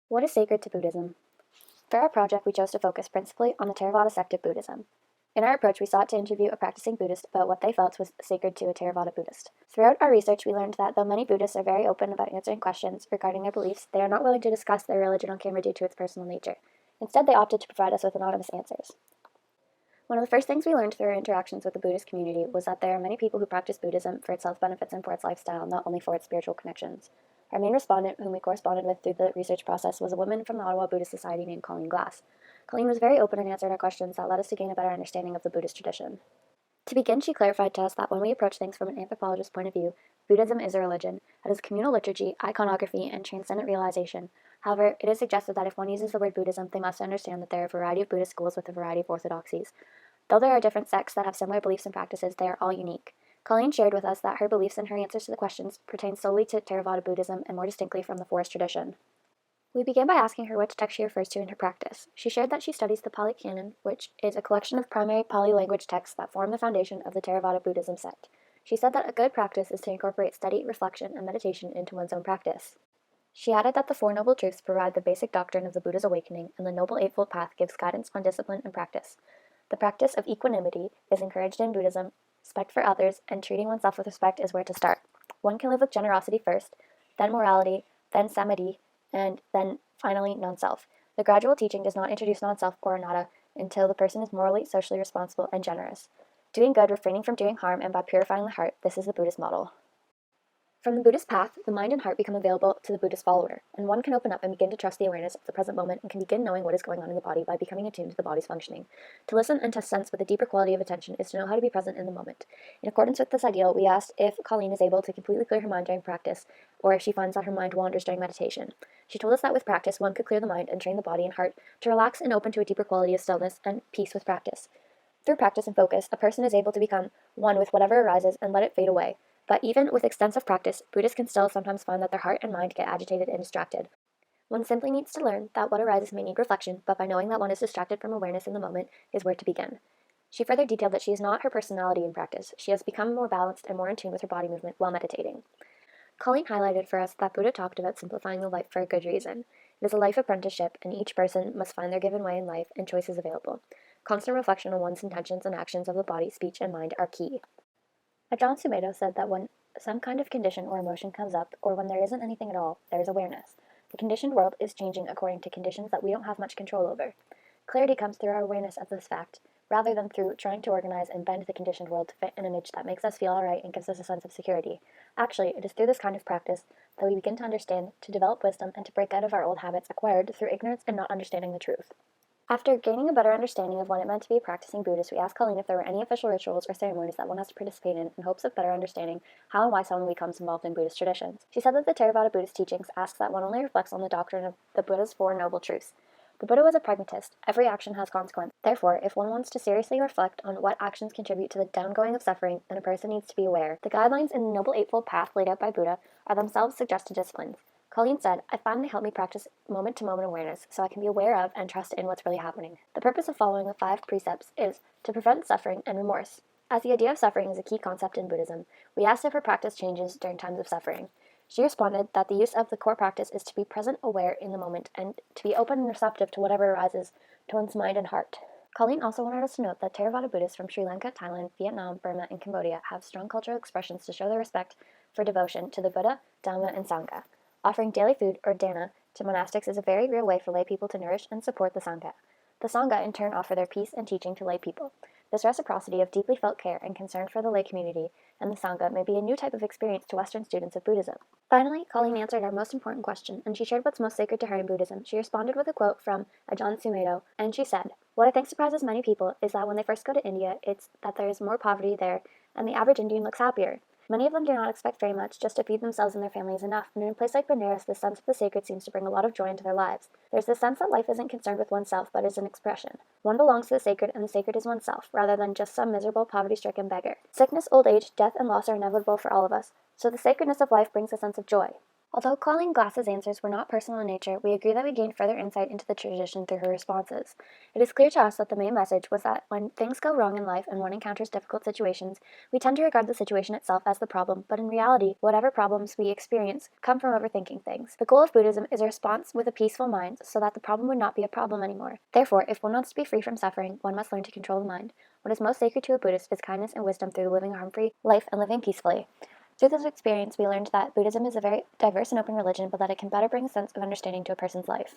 What is sacred to Buddhism? For our project, we chose to focus principally on the Theravada sect of Buddhism. In our approach, we sought to interview a practicing Buddhist about what they felt was sacred to a Theravada Buddhist. Throughout our research, we learned that though many Buddhists are very open about answering questions regarding their beliefs, they are not willing to discuss their religion on camera due to its personal nature. Instead, they opted to provide us with anonymous answers. One of the first things we learned through our interactions with the Buddhist community was that there are many people who practice Buddhism for its health benefits and for its lifestyle, not only for its spiritual connections. Our main respondent, whom we corresponded with through the research process, was a woman from the Ottawa Buddhist Society named Colleen Glass. Colleen was very open and answered our questions that led us to gain a better understanding of the Buddhist tradition. To begin, she clarified to us that when we approach things from an anthropologist's point of view, Buddhism is a religion. It is communal liturgy, iconography, and transcendent realization. However, it is suggested that if one uses the word Buddhism, they must understand that there are a variety of Buddhist schools with a variety of orthodoxies. Though there are different sects that have similar beliefs and practices, they are all unique. Colleen shared with us that her beliefs and her answers to the questions pertain solely to Theravada Buddhism and more distinctly from the forest tradition. We began by asking her which text she refers to in her practice. She shared that she studies the Pali Canon, which is a collection of primary Pali language texts that form the foundation of the Theravada Buddhism sect. She said that a good practice is to incorporate study, reflection, and meditation into one's own practice. She added that the Four Noble Truths provide the basic doctrine of the Buddha's awakening, and the Noble Eightfold Path gives guidance on discipline and practice. The practice of equanimity is encouraged in Buddhism. Respect for others and treating oneself with respect is where to start. One can live with generosity first, then morality, then samadhi, and then finally non-self. The gradual teaching does not introduce non-self or anatta until the person is morally, socially responsible, and generous. Doing good, refraining from doing harm, and by purifying the heart, this is the Buddhist model. From the Buddhist path, the mind and heart become available to the Buddhist follower, and one can open up and begin to trust the awareness of the present moment and can begin knowing what is going on in the body by becoming attuned to the body's functioning. To listen and to sense with a deeper quality of attention is to know how to be present in the moment. In accordance with this ideal, we asked if Colleen is able to completely clear her mind during practice, or if she finds that her mind wanders during meditation. She told us that with practice, one could clear the mind and train the body and heart to relax and open to a deeper quality of stillness and peace with practice. Through practice and focus, a person is able to become one with whatever arises and let it fade away. But even with extensive practice, Buddhists can still sometimes find that their heart and mind get agitated and distracted. One simply needs to learn that what arises may need reflection, but by knowing that one is distracted from awareness in the moment is where to begin. She further detailed that she is not her personality in practice. She has become more balanced and more in tune with her body movement while meditating. Colleen highlighted for us that Buddha talked about simplifying the life for a good reason. It is a life apprenticeship, and each person must find their given way in life and choices available. Constant reflection on one's intentions and actions of the body, speech, and mind are key. Ajahn Sumedho said that when some kind of condition or emotion comes up, or when there isn't anything at all, there is awareness. The conditioned world is changing according to conditions that we don't have much control over. Clarity comes through our awareness of this fact, rather than through trying to organize and bend the conditioned world to fit an image that makes us feel alright and gives us a sense of security. Actually, it is through this kind of practice that we begin to understand, to develop wisdom, and to break out of our old habits acquired through ignorance and not understanding the truth. After gaining a better understanding of what it meant to be a practicing Buddhist, we asked Colleen if there were any official rituals or ceremonies that one has to participate in hopes of better understanding how and why someone becomes involved in Buddhist traditions. She said that the Theravada Buddhist teachings ask that one only reflects on the doctrine of the Buddha's Four Noble Truths. The Buddha was a pragmatist. Every action has consequence. Therefore, if one wants to seriously reflect on what actions contribute to the downgoing of suffering, then a person needs to be aware. The guidelines in the Noble Eightfold Path laid out by Buddha are themselves suggested disciplines. Colleen said, I find they help me practice moment-to-moment awareness so I can be aware of and trust in what's really happening. The purpose of following the 5 precepts is to prevent suffering and remorse. As the idea of suffering is a key concept in Buddhism, we asked if her practice changes during times of suffering. She responded that the use of the core practice is to be present, aware in the moment, and to be open and receptive to whatever arises to one's mind and heart. Colleen also wanted us to note that Theravada Buddhists from Sri Lanka, Thailand, Vietnam, Burma, and Cambodia have strong cultural expressions to show their respect for devotion to the Buddha, Dhamma, and Sangha. Offering daily food, or dana, to monastics is a very real way for lay people to nourish and support the Sangha. The Sangha, in turn, offer their peace and teaching to lay people. This reciprocity of deeply felt care and concern for the lay community and the Sangha may be a new type of experience to Western students of Buddhism. Finally, Colleen answered our most important question, and she shared what's most sacred to her in Buddhism. She responded with a quote from Ajahn Sumedho, and she said, What I think surprises many people is that when they first go to India, it's that there is more poverty there, and the average Indian looks happier. Many of them do not expect very much, just to feed themselves and their families enough, and in a place like Benares, the sense of the sacred seems to bring a lot of joy into their lives. There's this sense that life isn't concerned with oneself, but is an expression. One belongs to the sacred, and the sacred is oneself, rather than just some miserable, poverty-stricken beggar. Sickness, old age, death, and loss are inevitable for all of us, so the sacredness of life brings a sense of joy. Although calling Glass's answers were not personal in nature, we agree that we gained further insight into the tradition through her responses. It is clear to us that the main message was that when things go wrong in life and one encounters difficult situations, we tend to regard the situation itself as the problem, but in reality, whatever problems we experience come from overthinking things. The goal of Buddhism is a response with a peaceful mind so that the problem would not be a problem anymore. Therefore, if one wants to be free from suffering, one must learn to control the mind. What is most sacred to a Buddhist is kindness and wisdom through living a harm-free life and living peacefully. Through this experience, we learned that Buddhism is a very diverse and open religion, but that it can better bring a sense of understanding to a person's life.